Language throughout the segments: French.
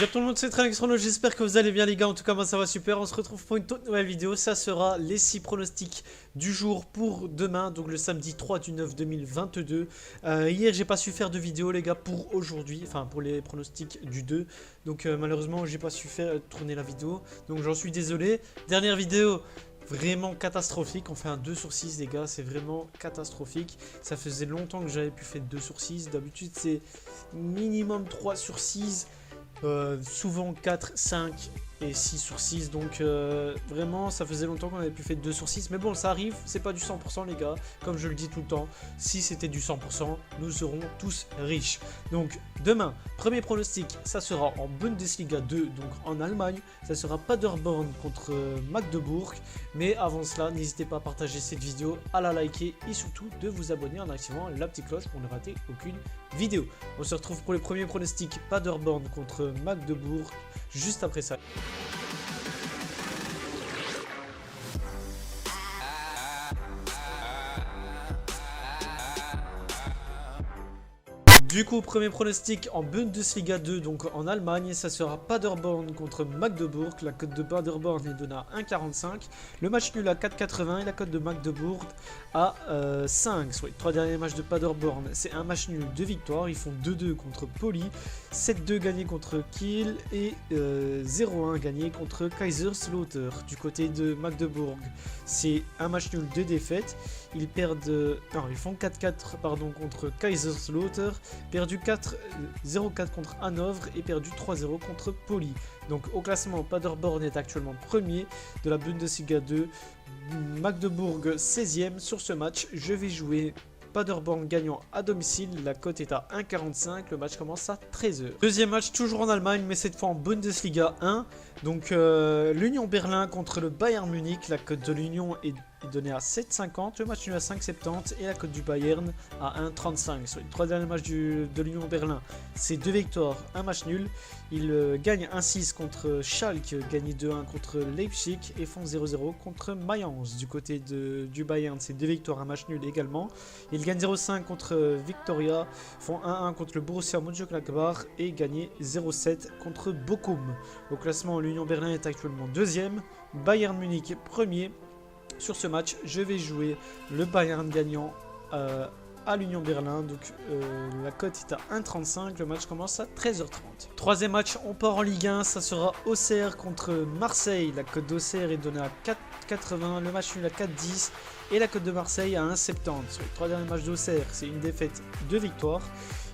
Salut tout le monde, c'est Tralexrono, j'espère que vous allez bien les gars, en tout cas moi ça va super, on se retrouve pour une toute nouvelle vidéo, ça sera les 6 pronostics du jour pour demain, donc le samedi 3 du 9 2022. Hier j'ai pas su faire de vidéo les gars pour aujourd'hui, enfin pour les pronostics du 2, donc malheureusement j'ai pas su faire tourner la vidéo, donc j'en suis désolé. Dernière vidéo vraiment catastrophique, on fait un 2 sur 6 les gars, c'est vraiment catastrophique. Ça faisait longtemps que j'avais pu faire 2 sur 6, d'habitude c'est minimum 3 sur 6. Souvent 4, 5 et 6 sur 6, donc vraiment ça faisait longtemps qu'on avait pu faire 2 sur 6, mais bon ça arrive, c'est pas du 100% les gars, comme je le dis tout le temps, si c'était du 100%, nous serons tous riches. Donc demain, premier pronostic, ça sera en Bundesliga 2, donc en Allemagne, ça sera Paderborn contre Magdebourg, mais avant cela, n'hésitez pas à partager cette vidéo, à la liker et surtout de vous abonner en activant la petite cloche pour ne rater aucune vidéo. On se retrouve pour les premiers pronostics Paderborn contre Magdebourg juste après ça. Du coup, premier pronostic en Bundesliga 2, donc en Allemagne, ça sera Paderborn contre Magdebourg. La cote de Paderborn est donnée à 1,45. Le match nul à 4,80 et la cote de Magdebourg à 5. Sur les 3 derniers matchs de Paderborn, c'est un match nul, 2 victoires. Ils font 2-2 contre Poli, 7-2 gagné contre Kiel et 0-1 gagné contre Kaiserslautern. Du côté de Magdebourg, c'est un match nul, 2 défaites. Ils perdent, ils font 4-4 contre Kaiserslautern. Perdu 0-4 contre Hanovre et perdu 3-0 contre Poli. Donc au classement, Paderborn est actuellement premier de la Bundesliga 2. Magdebourg 16e. Sur ce match, je vais jouer Paderborn gagnant à domicile, la cote est à 1,45, le match commence à 13h. Deuxième match toujours en Allemagne, mais cette fois en Bundesliga 1. Donc l'Union Berlin contre le Bayern Munich, la cote de l'Union est donnée à 7,50, le match nul à 5,70 et la cote du Bayern à 1,35. Sur les 3 derniers matchs de l'Union Berlin, c'est 2 victoires, 1 match nul. Ils gagnent 1-6 contre Schalke, gagnent 2-1 contre Leipzig et font 0-0 contre Mayence. Du côté du Bayern, c'est 2 victoires, 1 match nul également. Ils gagnent 0-5 contre Victoria, font 1-1 contre le Borussia Mönchengladbach et gagnent 0-7 contre Bochum. Au classement, l'Union Berlin est actuellement deuxième, Bayern Munich premier. Sur ce match, je vais jouer le Bayern gagnant à l'Union Berlin, donc la cote est à 1,35, le match commence à 13h30. Troisième match, on part en Ligue 1, ça sera Auxerre contre Marseille, la cote d'Auxerre est donnée à 4,80, le match nul à 4,10 et la cote de Marseille à 1,70. Sur les 3 derniers matchs d'Auxerre, c'est une défaite, 2 victoires.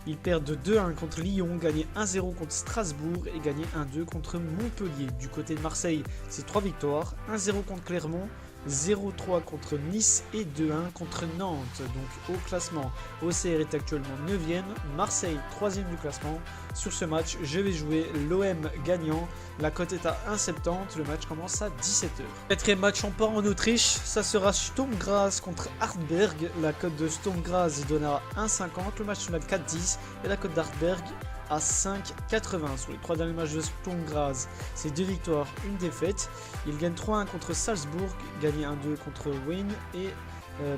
Ils perdent 2-1 contre Lyon, gagnent 1-0 contre Strasbourg et gagnent 1-2 contre Montpellier. Du côté de Marseille, c'est 3 victoires, 1-0 contre Clermont, 0-3 contre Nice et 2-1 contre Nantes. Donc au classement, Auxerre est actuellement 9e, Marseille 3e du classement. Sur ce match, je vais jouer l'OM gagnant. La cote est à 1,70, le match commence à 17h. Quatrième match, on part en Autriche. Ça sera Sturm Graz contre Hartberg. La cote de Sturm Graz est donnée à 1,50, le match est à 4,10 et la cote d'Hartberg à 5,80. Sur les 3 derniers matchs de Sturm Graz, c'est 2 victoires, 1 défaite. Ils gagnent 3-1 contre Salzbourg, gagnent 1-2 contre Wien et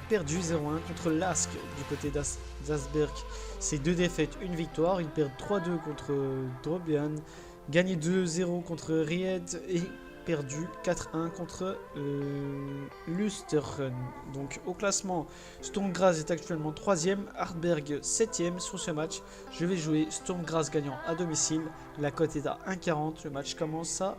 perdu 0-1 contre Lask. Du côté d'Asberg, c'est 2 défaites, 1 victoire. Ils perdent 3-2 contre Drobian, gagnent 2-0 contre Ried et perdu 4-1 contre Lusteren. Donc au classement, Sturm Graz est actuellement 3e, Hartberg 7e. Sur ce match, je vais jouer Sturm Graz gagnant à domicile. La cote est à 1,40, le match commence à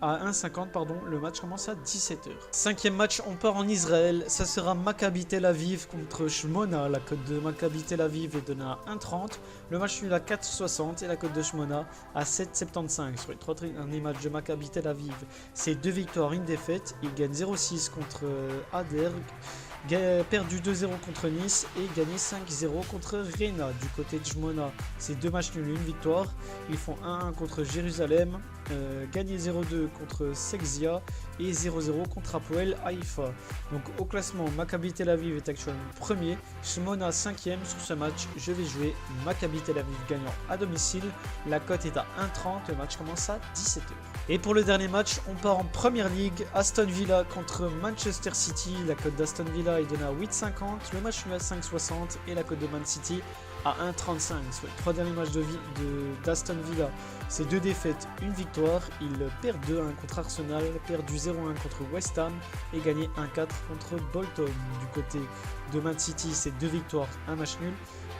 1,50 pardon, le match commence à 17h. Cinquième match, on part en Israël, ça sera Maccabi Tel Aviv contre Shmona. La cote de Maccabi Tel Aviv est donnée à 1,30, le match nul à 4,60 et la cote de Shmona à 7,75. Sur les 3 derniers matchs de Maccabi Tel Aviv, c'est 2 victoires, 1 défaite. Ils gagnent 0,6 contre Aderg, perdu 2-0 contre Nice et gagné 5-0 contre Rena. Du côté de Shmona, c'est 2 matchs nuls, 1 victoire. Ils font 1-1 contre Jérusalem, gagné 0-2 contre Sexia et 0-0 contre Hapoel Haïfa. Donc au classement, Maccabi Tel Aviv est actuellement premier, Shmona 5e. Sur ce match, je vais jouer Maccabi Tel Aviv gagnant à domicile. La cote est à 1,30, le match commence à 17h. Et pour le dernier match, on part en Première Ligue, Aston Villa contre Manchester City. La cote d'Aston Villa est donnée à 8,50, le match nul à 5,60 et la cote de Man City à 1,35 sur les 3 derniers matchs d'Aston Villa. C'est 2 défaites, 1 victoire. Ils perdent 2-1 contre Arsenal, perdu 0-1 contre West Ham et gagné 1-4 contre Bolton. Du côté de Man City, c'est 2 victoires, 1 match nul.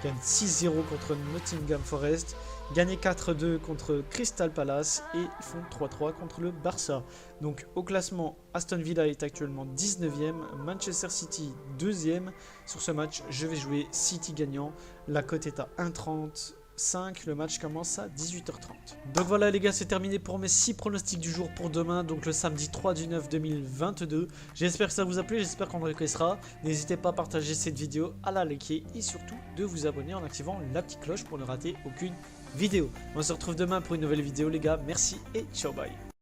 Gagne 6-0 contre Nottingham Forest, gagné 4-2 contre Crystal Palace et ils font 3-3 contre le Barça. Donc au classement, Aston Villa est actuellement 19e, Manchester City 2e. Sur ce match, je vais jouer City gagnant. La cote est à 1,35. Le match commence à 18h30. Donc voilà les gars, c'est terminé pour mes 6 pronostics du jour pour demain, donc le samedi 3/9/2022. J'espère que ça vous a plu, j'espère qu'on enregistrera. N'hésitez pas à partager cette vidéo, à la liker et surtout de vous abonner en activant la petite cloche pour ne rater aucune vidéo. On se retrouve demain pour une nouvelle vidéo les gars, merci et ciao bye.